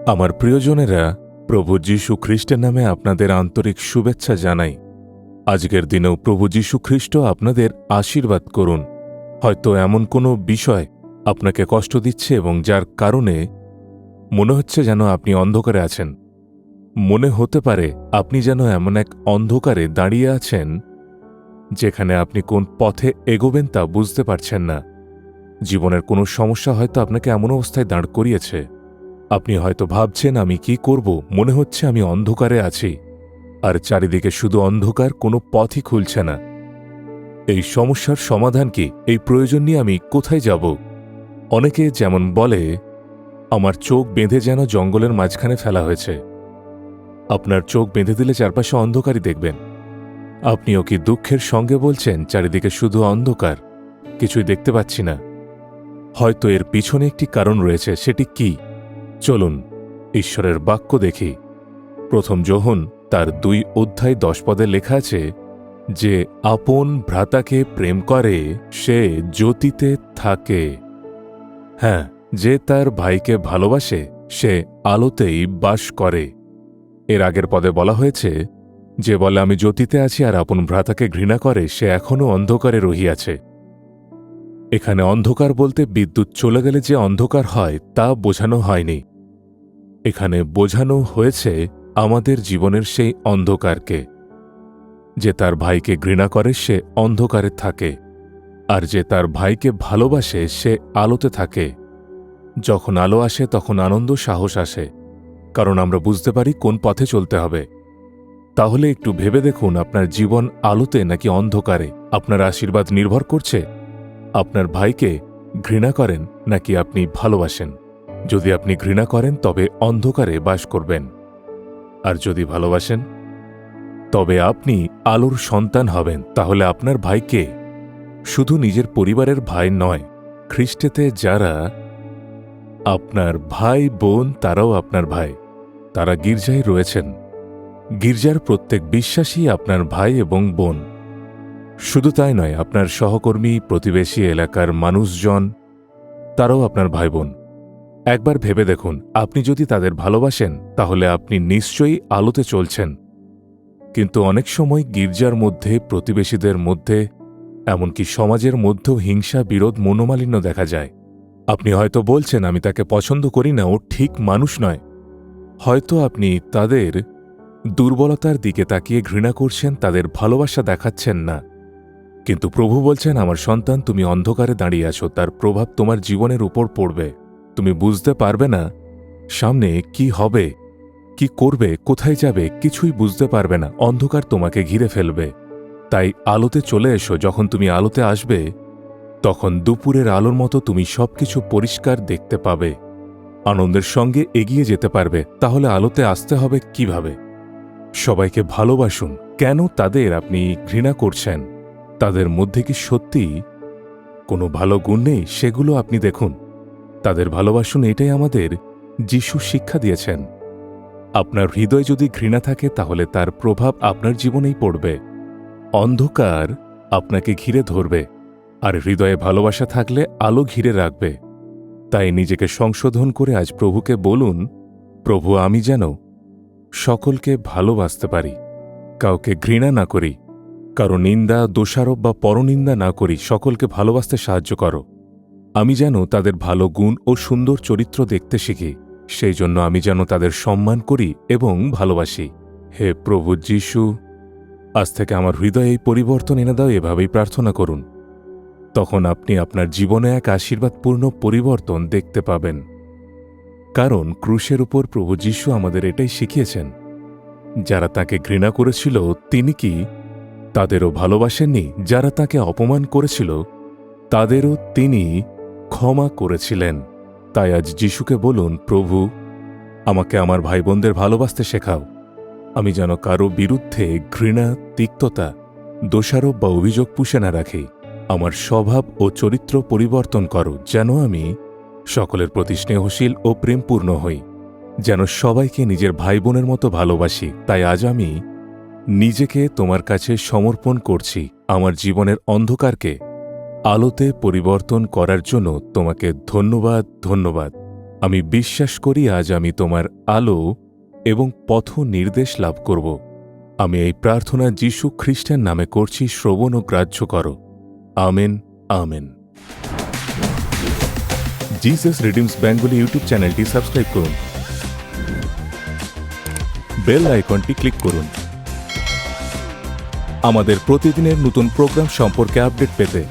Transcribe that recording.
আমার প্রিয়জনেরা, প্রভু যীশু খ্রিস্টের নামে আপনাদের আন্তরিক শুভেচ্ছা জানাই। আজকের দিনেও প্রভু যীশু খ্রিস্ট আপনাদের আশীর্বাদ করুন। হয়তো এমন কোনো বিষয় আপনাকে কষ্ট দিচ্ছে এবং যার কারণে মনে হচ্ছে যেন আপনি অন্ধকারে আছেন। মনে হতে পারে আপনি যেন এমন এক অন্ধকারে দাঁড়িয়ে আছেন যেখানে আপনি কোন পথে এগোবেন তা বুঝতে পারছেন না। জীবনের কোনো সমস্যা হয়তো আপনাকে এমন অবস্থায় দাঁড় করিয়েছে। আপনি হয়তো ভাবছেন, আমি কি করব? মনে হচ্ছে আমি অন্ধকারে আছি, আর চারিদিকে শুধু অন্ধকার, কোনো পথই খুলছে না। এই সমস্যার সমাধান কি? এই প্রয়োজন নিয়ে আমি কোথায় যাব? অনেকে যেমন বলে, আমার চোখ বেঁধে যেন জঙ্গলের মাঝখানে ফেলা হয়েছে। আপনার চোখ বেঁধে দিলে চারপাশে অন্ধকারই দেখবেন। আপনিও কি দুঃখের সঙ্গে বলছেন, চারিদিকে শুধু অন্ধকার, কিছুই দেখতে পাচ্ছি না? হয়তো এর পিছনে একটি কারণ রয়েছে। সেটি কি? চলুন ঈশ্বরের বাক্য দেখি। প্রথম যোহন তার 2 অধ্যায় 10 পদে লেখা আছে যে আপন ভ্রাতাকে প্রেম করে সে জ্যোতিতে থাকে। হ্যাঁ, যে তার ভাইকে ভালোবাসে সে আলোতেই বাস করে। এর আগের পদে বলা হয়েছে, যে বলে আমি জ্যোতিতে আছি আর আপন ভ্রাতাকে ঘৃণা করে সে এখনও অন্ধকারে রহিয়াছে। এখানে অন্ধকার বলতে বিদ্যুৎ চলে গেলে যে অন্ধকার হয় তা বোঝানো হয়নি। এখানে বোঝানো হয়েছে আমাদের জীবনের সেই অন্ধকারকে। যে তার ভাইকে ঘৃণা করে সে অন্ধকারে থাকে, আর যে তার ভাইকে ভালোবাসে সে আলোতে থাকে। যখন আলো আসে তখন আনন্দ, সাহস আসে, কারণ আমরা বুঝতে পারি কোন পথে চলতে হবে। তাহলে একটু ভেবে দেখুন, আপনার জীবন আলোতে নাকি অন্ধকারে? আপনার আশীর্বাদ নির্ভর করছে আপনার ভাইকে ঘৃণা করেন নাকি আপনি ভালোবাসেন। যদি আপনি ঘৃণা করেন তবে অন্ধকারে বাস করবেন, আর যদি ভালোবাসেন তবে আপনি আলোর সন্তান হবেন। তাহলে আপনার ভাইকে শুধু নিজের পরিবারের ভাই নয়, খ্রিস্টেতে যারা আপনার ভাই বোন তারাও আপনার ভাই। তারা গির্জায় রয়েছেন। গির্জার প্রত্যেক বিশ্বাসী আপনার ভাই এবং বোন। শুধু তাই নয়, আপনার সহকর্মী, প্রতিবেশী, এলাকার মানুষজন, তারাও আপনার ভাই বোন। একবার ভেবে দেখুন, আপনি যদি তাদের ভালোবাসেন তাহলে আপনি নিশ্চয়ই আলোতে চলছেন। কিন্তু অনেক সময় গির্জার মধ্যে, প্রতিবেশীদের মধ্যে, এমনকি সমাজের মধ্যেও হিংসা, বিরোধ, মনোমালিন্য দেখা যায়। আপনি হয়তো বলছেন, আমি তাকে পছন্দ করি না, ও ঠিক মানুষ নয়। হয়তো আপনি তাদের দুর্বলতার দিকে তাকিয়ে ঘৃণা করছেন, তাদের ভালোবাসা দেখাচ্ছেন না। কিন্তু প্রভু বলছেন, আমার সন্তান, তুমি অন্ধকারে দাঁড়িয়ে আছো, তার প্রভাব তোমার জীবনের উপর পড়বে। তুমি বুঝতে পারবে না সামনে কি হবে, কি করবে, কোথায় যাবে, কিছুই বুঝতে পারবে না। অন্ধকার তোমাকে ঘিরে ফেলবে। তাই আলোতে চলে এসো। যখন তুমি আলোতে আসবে তখন দুপুরের আলোর মতো তুমি সবকিছু পরিষ্কার দেখতে পাবে, আনন্দের সঙ্গে এগিয়ে যেতে পারবে। তাহলে আলোতে আসতে হবে কিভাবে? সবাইকে ভালোবাসুন। কেন তাদের আপনি ঘৃণা করছেন? তাদের মধ্যে কি সত্যি কোনো ভালো গুণ নেই? সেগুলো আপনি দেখুন। তাদের ভালোবাসুন, এটাই আমাদের যিশু শিক্ষা দিয়েছেন। আপনার হৃদয় যদি ঘৃণা থাকে তাহলে তার প্রভাব আপনার জীবনেই পড়বে। অন্ধকার আপনাকে ঘিরে ধরবে, আর হৃদয়ে ভালোবাসা থাকলে আলো ঘিরে রাখবে। তাই নিজেকে সংশোধন করে আজ প্রভুকে বলুন, প্রভু, আমি যেন সকলকে ভালোবাসতে পারি, কাউকে ঘৃণা না করি, কারো নিন্দা, দোষারোপ বা পরনিন্দা না করি। সকলকে ভালোবাসতে সাহায্য করো। আমি যেন তাদের ভালো গুণ ও সুন্দর চরিত্র দেখতে শিখি। সেই জন্য আমি যেন তাদের সম্মান করি এবং ভালোবাসি। হে প্রভু যীশু, আজ থেকে আমার হৃদয়ে এই পরিবর্তন এনে দাও। এভাবেই প্রার্থনা করুন। তখন আপনি আপনার জীবনে এক আশীর্বাদপূর্ণ পরিবর্তন দেখতে পাবেন। কারণ ক্রুশের উপর প্রভু যীশু আমাদের এটাই শিখিয়েছেন। যারা তাকে ঘৃণা করেছিল তিনি কি তাদেরও ভালোবাসেননি? যারা তাকে অপমান করেছিল তাদেরও তিনি ক্ষমা করেছিলেন। তাই আজ যিশুকে বলুন, প্রভু, আমাকে আমার ভাই বোনদের ভালোবাসতে শেখাও। আমি যেন কারো বিরুদ্ধে ঘৃণা, তিক্ততা, দোষারোপ বা অভিযোগ পুষে না রাখি। আমার স্বভাব ও চরিত্র পরিবর্তন করো, যেন আমি সকলের প্রতি স্নেহশীল ও প্রেমপূর্ণ হই, যেন সবাইকে নিজের ভাই বোনের মতো ভালোবাসি। তাই আজ আমি নিজেকে তোমার কাছে সমর্পণ করছি। আমার জীবনের অন্ধকারকে আলোতে পরিবর্তন করার জন্য তোমাকে ধন্যবাদ, ধন্যবাদ। আমি বিশ্বাস করি আজ আমি তোমার আলো এবং পথ নির্দেশ লাভ করব। আমি এই প্রার্থনা যীশু খ্রিস্টের নামে করছি, শ্রবণ ও গ্রাহ্য করো। Amen, amen. Jesus redeems Bengali YouTube চ্যানেলটি সাবস্ক্রাইব করুন, বেল আইকনটি ক্লিক করুন আমাদের প্রতিদিনের নতুন প্রোগ্রাম সম্পর্কে আপডেট পেতে।